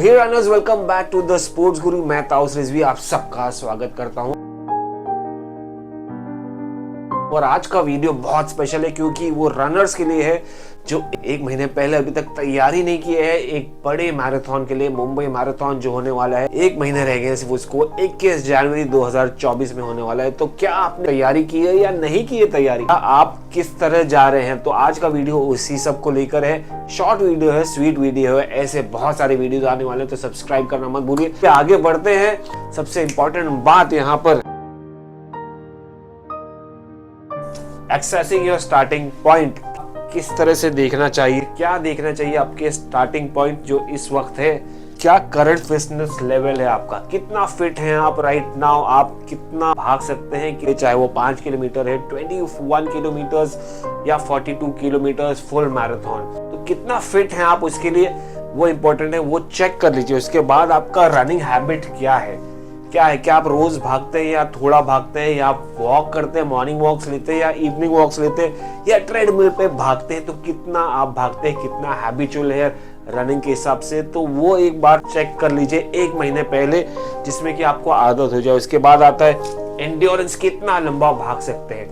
Hey runners, welcome back to the sports guru. मैं ताउस रिजवी आप सबका स्वागत करता हूं। और आज का वीडियो बहुत स्पेशल है क्योंकि वो रनर्स के लिए है जो एक महीने पहले अभी तक तैयारी नहीं की है एक बड़े मैराथन के लिए। मुंबई मैराथन जो होने वाला है, एक महीने रह गए सिर्फ उसको। 21 जनवरी 2024 में होने वाला है। तो क्या आपने तैयारी की है या नहीं की है तैयारी, आप किस तरह जा रहे हैं? तो आज का वीडियो उसी सब को लेकर है। शॉर्ट वीडियो है, स्वीट वीडियो है, ऐसे बहुत सारे वीडियो आने वाले हैं, तो सब्सक्राइब करना मत भूलिए। आगे बढ़ते हैं। सबसे इंपॉर्टेंट बात यहाँ पर, एक्सेसिंग योर स्टार्टिंग पॉइंट किस तरह से देखना चाहिए, क्या देखना चाहिए आपके स्टार्टिंग पॉइंट जो इस वक्त है। क्या करंट फिटनेस लेवल है आपका, कितना फिट हैं आप राइट नाउ, आप कितना भाग सकते हैं कि चाहे वो 5 किलोमीटर है, 21 किलोमीटर या 42 किलोमीटर फुल मैराथन। तो कितना फिट हैं आप, उसके लिए वो इंपॉर्टेंट है, वो चेक कर लीजिए। उसके बाद आपका रनिंग हैबिट क्या है, क्या आप रोज भागते हैं या थोड़ा भागते हैं, या आप वॉक करते हैं, मॉर्निंग वॉक्स लेते हैं या इवनिंग वॉक्स लेते हैं, या ट्रेडमिल पे भागते हैं। तो कितना आप भागते हैं, कितना हैबिचुअल है रनिंग के हिसाब से, तो वो एक बार चेक कर लीजिए एक महीने पहले, जिसमें कि आपको आदत हो जाए। उसके बाद आता है एंड्योरेंस, कितना लंबा भाग सकते हैं।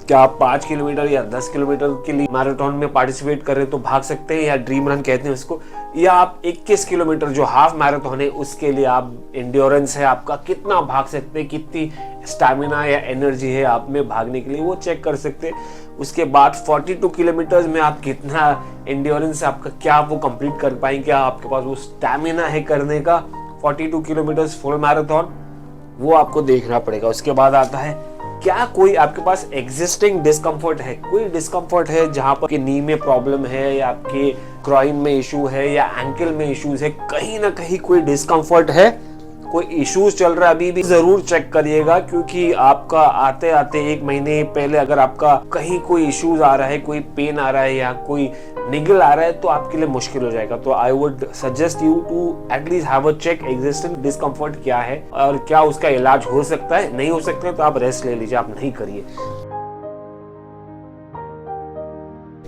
क्या आप 5 किलोमीटर या 10 किलोमीटर के लिए मैराथन में पार्टिसिपेट कर रहे हैं तो भाग सकते हैं, या ड्रीम रन कहते हैं उसको, या आप 21 किलोमीटर जो हाफ मैराथन है उसके लिए आप एंड्योरेंस है आपका, कितना भाग सकते हैं, कितनी स्टैमिना या एनर्जी है आप में भागने के लिए, वो चेक कर सकते हैं। उसके बाद 42 किलोमीटर में आप कितना एंड्योरेंस है आपका, क्या आप वो कंप्लीट कर पाएंगे, क्या आपके पास वो स्टैमिना है करने का 42 किलोमीटर फुल मैराथन, वो आपको देखना पड़ेगा। उसके बाद आता है, क्या कोई आपके पास एग्जिस्टिंग डिस्कम्फर्ट है, कोई डिस्कम्फर्ट है जहां पर नी में प्रॉब्लम है, या आपके ग्रॉइन में इशू है, या एंकल में इश्यूज है, कहीं ना कहीं कोई डिस्कम्फर्ट है, कोई इश्यूज चल रहा है अभी भी, जरूर चेक करिएगा। क्योंकि आपका आते आते एक महीने पहले अगर आपका कहीं कोई इश्यूज आ रहा है, कोई पेन आ रहा है या कोई निगल आ रहा है, तो आपके लिए मुश्किल हो जाएगा। तो I would suggest you to at least have a check existing discomfort क्या है और क्या उसका इलाज हो सकता है। नहीं हो सकता है तो आप रेस्ट ले लीजिए, आप नहीं करिए।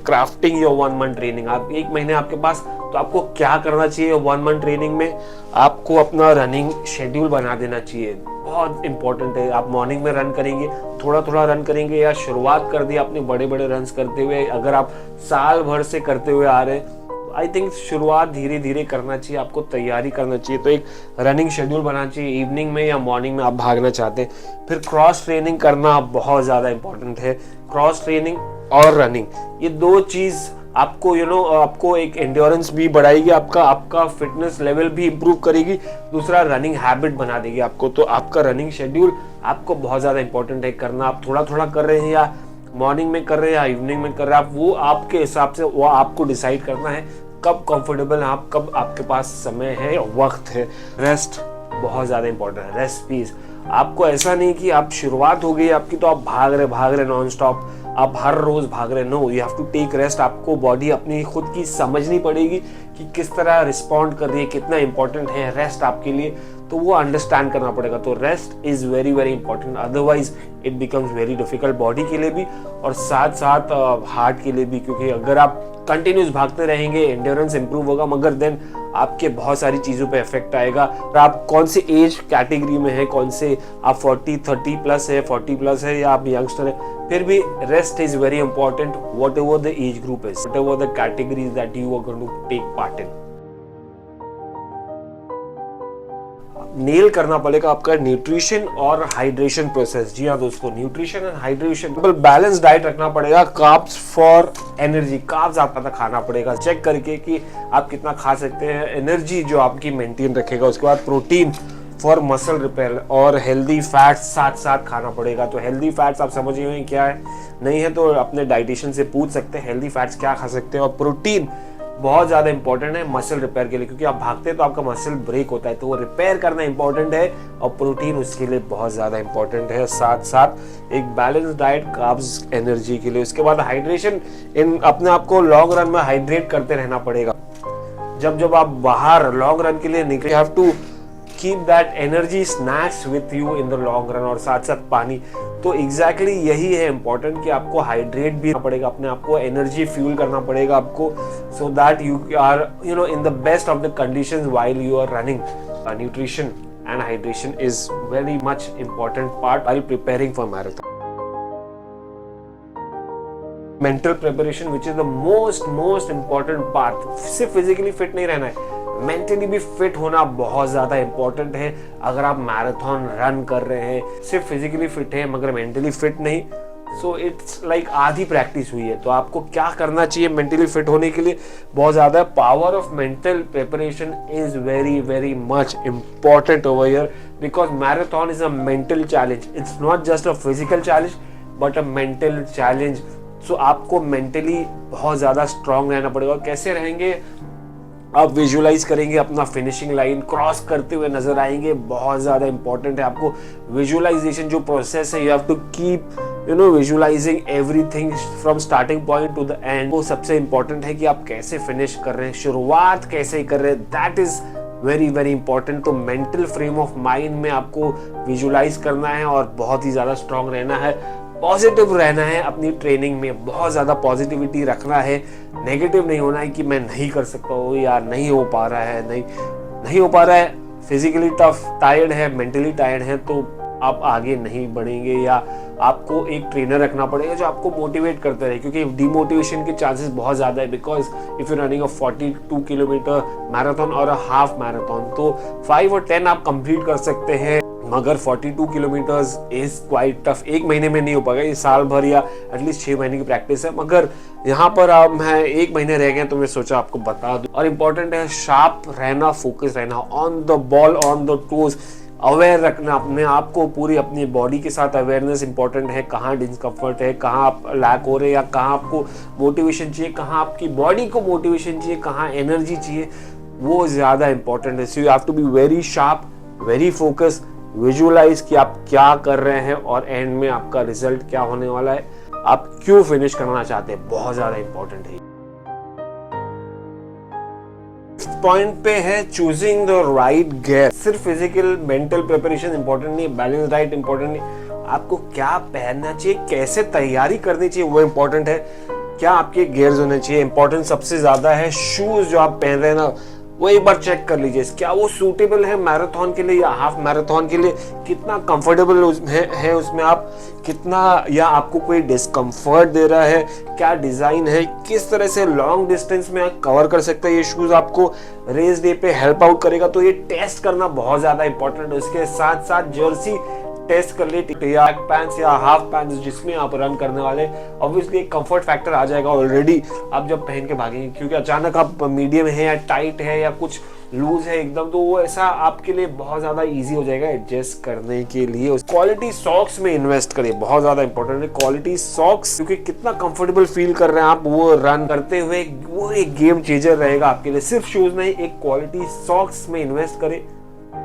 क्राफ्टिंग योर 1 मंथ ट्रेनिंग, आप एक महीने आपके पास, तो आपको क्या करना चाहिए 1 मंथ ट्रेनिंग में, आपको अपना रनिंग शेड्यूल बना देना चाहिए। बहुत इंपॉर्टेंट है। आप मॉर्निंग में रन करेंगे, थोड़ा थोड़ा रन करेंगे, या शुरुआत कर दी अपने बड़े बड़े रन करते हुए, अगर आप साल भर से करते हुए आ रहे हैं, आई थिंक शुरुआत धीरे धीरे करना चाहिए, आपको तैयारी करना चाहिए। तो एक रनिंग शेड्यूल बनाना चाहिए, इवनिंग में या मॉर्निंग में आप भागना चाहते हैं। फिर क्रॉस ट्रेनिंग करना बहुत ज़्यादा इंपॉर्टेंट है। क्रॉस ट्रेनिंग और रनिंग, ये दो चीज़ आपको आपको एक एंड्योरेंस भी बढ़ाएगी, आपका फिटनेस लेवल भी इंप्रूव करेगी, दूसरा रनिंग हैबिट बना देगी आपको। तो आपका रनिंग शेड्यूल आपको बहुत ज़्यादा इंपॉर्टेंट है करना। आप थोड़ा थोड़ा कर रहे हैं, या मॉर्निंग में कर रहे हैं या इवनिंग में कर रहे हैं, आप वो आपके हिसाब से वो आपको डिसाइड करना है कब कंफर्टेबल आप, कब आपके पास समय है, वक्त है। रेस्ट बहुत ज़्यादा इंपॉर्टेंट है, रेस्ट प्लीज। आपको ऐसा नहीं कि आप शुरुआत हो गई आपकी तो आप भाग रहे नॉन स्टॉप, आप हर रोज भाग रहे। No, you have to take rest. आपको बॉडी अपनी खुद की समझनी पड़ेगी कि किस तरह रिस्पॉन्ड कर रही है, कितना इंपॉर्टेंट है रेस्ट आपके लिए, तो वो अंडरस्टैंड करना पड़ेगा। तो rest is very very important, otherwise it becomes very difficult body के लिए भी और साथ साथ हार्ट के लिए भी। क्योंकि अगर आप कंटिन्यूस भागते रहेंगे, एंड्योरेंस इंप्रूव होगा, मगर देन आपके बहुत सारी चीज़ों पे इफेक्ट आएगा। और आप कौन सी एज कैटेगरी में है, कौन से आप 40-30 प्लस है, 40 प्लस है, या आप यंगस्टर है, फिर भी rest is very important, whatever the age group is, whatever the categories that you are going to take part in. Nail करना पड़ेगा आपका न्यूट्रिशन और हाइड्रेशन प्रोसेस। जी हाँ दोस्तों, nutrition and hydration, balance diet रखना पड़ेगा। Carbs for energy, carbs आपका खाना पड़ेगा चेक करके कि आप कितना खा सकते हैं, एनर्जी जो आपकी मेंटेन रखेगा। उसके बाद प्रोटीन फॉर मसल रिपेयर और हेल्दी फैट्स साथ साथ खाना पड़ेगा। तो हेल्दी फैट्स आप समझ रहे हैं क्या है, नहीं है तो अपने डाइटिशियन से पूछ सकते हैं हेल्दी फैट्स क्या खा सकते हैं। और प्रोटीन बहुत ज़्यादा इंपॉर्टेंट है मसल रिपेयर के लिए, क्योंकि आप भागते हैं तो आपका मसल ब्रेक होता है, तो वो रिपेयर करना इंपॉर्टेंट है और प्रोटीन उसके लिए बहुत ज़्यादा इंपॉर्टेंट है। साथ साथ एक बैलेंस डाइट, कार्ब्स एनर्जी के लिए। उसके बाद हाइड्रेशन, इन अपने आप को लॉन्ग रन में हाइड्रेट करते रहना पड़ेगा। जब आप बाहर लॉन्ग रन के लिए निकले, have to keep that energy snacks with you in the long run, और साथ साथ पानी। तो एग्जैक्टली यही है इंपॉर्टेंट कि आपको हाइड्रेट भी पड़ेगा, अपने आपको एनर्जी फ्यूल करना पड़ेगा आपको, so that you are in the best of the conditions while you are running. Nutrition and hydration is very much important part while preparing for marathon. Mental preparation which is the most important part. सिर्फ physically fit नहीं रहना है, mentally भी fit होना बहुत ज्यादा important है। अगर आप मैराथन रन कर रहे हैं, सिर्फ फिजिकली फिट है मगर मेंटली फिट नहीं, सो इट्स लाइक आधी प्रैक्टिस हुई है। तो आपको क्या करना चाहिए मेंटली फिट होने के लिए? बहुत ज्यादा power of mental preparation is very much important over here, because marathon is a mental challenge. It's not just a physical challenge but a mental challenge. So आपको मेंटली बहुत ज्यादा स्ट्रांग रहना पड़ेगा। कैसे रहेंगे? आप विजुअलाइज करेंगे अपना फिनिशिंग लाइन क्रॉस करते हुए नजर आएंगे, बहुत ज्यादा इंपॉर्टेंट है। आपको विजुअलाइजेशन जो प्रोसेस है, you have to keep visualising everything from starting point to the end. वो सबसे इंपॉर्टेंट है कि आप कैसे फिनिश कर रहे हैं, शुरुआत कैसे कर रहे हैं, दैट इज वेरी इंपॉर्टेंट। तो मेंटल फ्रेम ऑफ माइंड में आपको विजुअलाइज करना है और बहुत ही ज्यादा स्ट्रांग रहना है, पॉजिटिव रहना है। अपनी ट्रेनिंग में बहुत ज्यादा पॉजिटिविटी रखना है, नेगेटिव नहीं होना है कि मैं नहीं कर सकता हूँ या नहीं हो पा रहा है, नहीं हो पा रहा है, फिजिकली टफ, टायर्ड है, मेंटली टायर्ड है, तो आप आगे नहीं बढ़ेंगे। या आपको एक ट्रेनर रखना पड़ेगा जो आपको मोटिवेट करता रहे, क्योंकि डिमोटिवेशन के चांसेस बहुत ज्यादा है। Because if you running a 42 kilometre marathon और अ हाफ मैराथन, तो 5 और 10 आप कंप्लीट कर सकते हैं, मगर 42 किलोमीटर्स इज क्वाइट टफ। एक महीने में नहीं हो पाएगा, ये साल भर या एटलीस्ट 6 महीने की प्रैक्टिस है। मगर यहाँ पर अब मैं 1 महीने रह गए तो मैं सोचा आपको बता दूं। और इम्पोर्टेंट है शार्प रहना, फोकस रहना, on the ball, on the toes, aware रखना अपने आप को, पूरी अपनी बॉडी के साथ अवेयरनेस इंपॉर्टेंट है। कहाँ डिस्कम्फर्ट है, कहाँ आप लैक हो रहे हैं, या कहाँ आपको मोटिवेशन चाहिए, कहाँ आपकी बॉडी को मोटिवेशन चाहिए, कहाँ एनर्जी चाहिए, वो ज्यादा इंपॉर्टेंट है। So you have to be very sharp, very focus, visualise कि आप क्या कर रहे हैं और एंड में आपका रिजल्ट क्या होने वाला है, आप क्यों फिनिश करना चाहते हैं, बहुत ज्यादा इंपॉर्टेंट है। पॉइंट पे है चूजिंग द राइट गियर। सिर्फ फिजिकल मेंटल प्रिपरेशन इंपॉर्टेंट नहीं, बैलेंस डाइट इंपॉर्टेंट नहीं, आपको क्या पहनना चाहिए, कैसे तैयारी करनी चाहिए वो इंपॉर्टेंट है। क्या आपके गियर्स होने चाहिए, इंपॉर्टेंट सबसे ज्यादा है। शूज जो आप पहन रहे हैं ना, वो एक बार चेक कर लीजिए, क्या वो सूटेबल है मैराथन के लिए या हाफ मैराथन के लिए, कितना कंफर्टेबल है उसमें आप, कितना, या आपको कोई डिस्कम्फर्ट दे रहा है, क्या डिजाइन है, किस तरह से लॉन्ग डिस्टेंस में आप कवर कर सकते हैं। ये शूज आपको रेस डे पे हेल्प आउट करेगा, तो ये टेस्ट करना बहुत ज्यादा इंपॉर्टेंट है। उसके साथ साथ जर्सी टेस्ट कर ले, या पैंट्स या हाफ पैंट्स जिसमें आप रन करने वाले, ऑब्वियसली एक कंफर्ट फैक्टर आ जाएगा ऑलरेडी आप जब पहन के भागेंगे, क्योंकि अचानक आप मीडियम है या टाइट है या कुछ लूज है एकदम, तो वो ऐसा आपके लिए बहुत ज्यादा इजी हो जाएगा एडजस्ट करने के लिए। क्वालिटी सॉक्स में इन्वेस्ट करिए, बहुत ज्यादा इंपॉर्टेंट है क्वालिटी सॉक्स, क्योंकि कितना कंफर्टेबल फील कर रहे हैं आप वो रन करते हुए, वो एक गेम चेंजर रहेगा आपके लिए। सिर्फ शूज नहीं, एक क्वालिटी सॉक्स में इन्वेस्ट करें,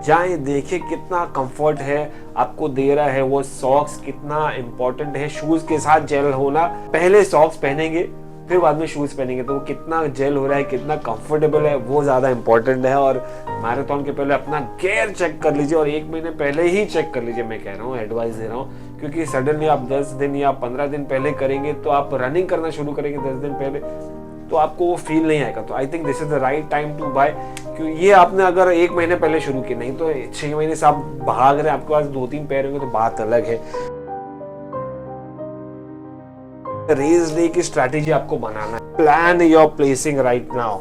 जाए देखे कितना कंफर्ट है आपको दे रहा है वो सॉक्स, कितना इंपॉर्टेंट है। शूज के साथ जेल होना, पहले सॉक्स पहनेंगे फिर बाद में शूज पहनेंगे, तो वो कितना जेल हो रहा है, कितना कंफर्टेबल है, वो ज्यादा इंपॉर्टेंट है। और मैराथन के पहले अपना गियर चेक कर लीजिए, और 1 महीने पहले ही चेक कर लीजिए, मैं कह रहा हूँ, एडवाइस दे रहा हूँ, क्योंकि सडनली आप 10 दिन या 15 दिन पहले करेंगे, तो आप रनिंग करना शुरू करेंगे 10 दिन पहले, तो आपको वो फील नहीं आएगा। तो I think this is the right time to buy, क्योंकि ये आपने अगर 1 महीने पहले शुरू किया, नहीं तो 6 महीने से आप भाग रहे हैं, आपके पास 2-3 पैर होंगे तो बात अलग है। रेस डे की स्ट्रैटेजी आपको बनाना है, plan your placing right now.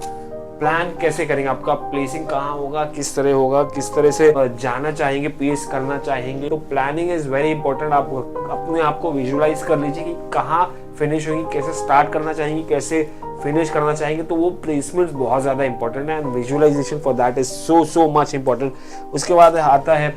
Plan कैसे करेंगे, आपका प्लेसिंग कहाँ होगा, किस तरह होगा, किस तरह से जाना चाहेंगे, पेस करना चाहेंगे, तो प्लानिंग इज वेरी इंपॉर्टेंट। आप अपने आप को विजुअलाइज कर लीजिए कि कहाँ फिनिश होगी, कैसे स्टार्ट करना चाहेंगे, कैसे फिनिश करना चाहेंगे, तो वो प्लेसमेंट बहुत ज्यादा इंपॉर्टेंट है, and visualisation for that is so much important. उसके बाद आता है,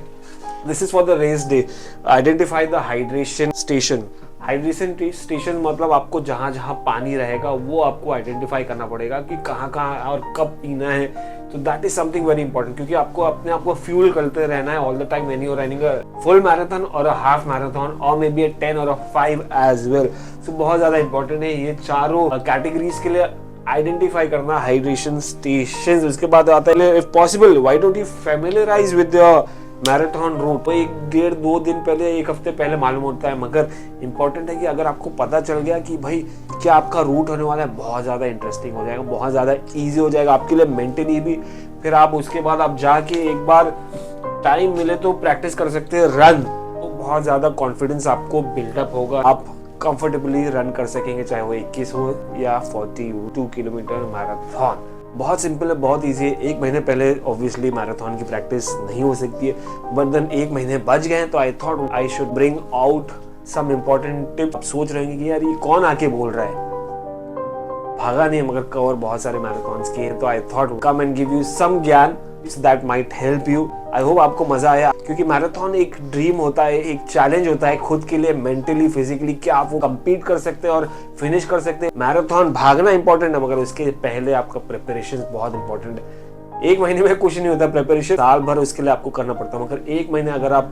this is for the race day, identify the hydration station. Hydration station मतलब आपको जहां जहां पानी रहेगा वो आपको आइडेंटिफाई करना पड़ेगा कि कहाँ कहाँ और कब पीना है। तो that is something very important, क्योंकि आपको अपने आप को फ्यूल करते रहना है all the time when you are running a full marathon और अ हाफ मैराथन और मे बी अ 10 और अ 5 एज वेल। सो बहुत ज्यादा इंपॉर्टेंट है, ये चारों कैटेगरीज के लिए आइडेंटिफाई करना हाइड्रेशन स्टेशंस, उसके बाद आता है if possible why don't you familiarise with your marathon route. तो 1-1.5-2 दिन पहले, 1 हफ्ते पहले मालूम होता है, मगर इंपॉर्टेंट है कि अगर आपको पता चल गया कि भाई क्या आपका रूट होने वाला है, बहुत ज़्यादा इंटरेस्टिंग हो जाएगा, बहुत ज़्यादा ईजी हो जाएगा आपके लिए मेंटली भी। फिर आप उसके बाद आप जाके एक बार टाइम मिले तो प्रैक्टिस कर सकते हैं रन, तो बहुत ज़्यादा कॉन्फिडेंस आपको बिल्डअप होगा, आप कंफर्टेबली रन कर सकेंगे, चाहे वो 21 हो या 42 किलोमीटर मैराथन। बहुत सिंपल है, बहुत इजी है। 1 महीने पहले ऑब्वियसली मैराथन की प्रैक्टिस नहीं हो सकती है, बट देन 1 महीने बच गए तो I thought I should bring out some important tip. आप सोच रहे हैं कि यार ये कौन आके बोल रहा है, भागा नहीं मगर कवर बहुत सारे मैराथन्स किए हैं, तो I thought come and give you some ज्ञान that might help you. I hope आपको मजा आया, क्योंकि मैराथन एक ड्रीम होता है, एक चैलेंज होता है खुद के लिए, मेंटली फिजिकली क्या आप वो कंपीट कर सकते हैं और फिनिश कर सकते हैं। मैराथन भागना इंपॉर्टेंट है, मगर उसके पहले आपका प्रिपरेशन बहुत इंपॉर्टेंट है। 1 महीने में कुछ नहीं होता, प्रिपरेशन साल भर उसके लिए आपको करना पड़ता है, मगर 1 महीने अगर आप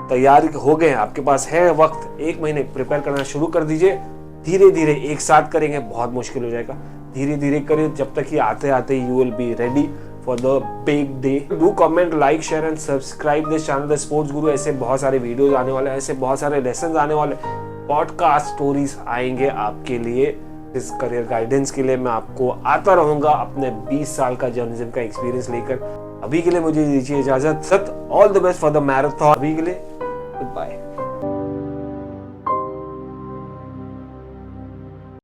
तैयार हो गए, आपके पास है वक्त, 1 महीने प्रिपेयर करना शुरू कर दीजिए। धीरे धीरे एक साथ करेंगे बहुत मुश्किल हो जाएगा, धीरे धीरे करें जब तक कि आते आते you will be ready for the big day. Do comment, like, share and subscribe this channel the sports गुरु। ऐसे बहुत सारे वीडियोस आने वाले हैं, ऐसे बहुत सारे लेसन आने वाले, पॉडकास्ट स्टोरीज आएंगे आपके लिए। इस करियर गाइडेंस के लिए मैं आपको आता रहूंगा अपने 20 साल का जर्नलिज्म का एक्सपीरियंस लेकर। अभी के लिए मुझे दीजिए इजाजत। All the best for the marathon. अभी के लिए गुड बाय।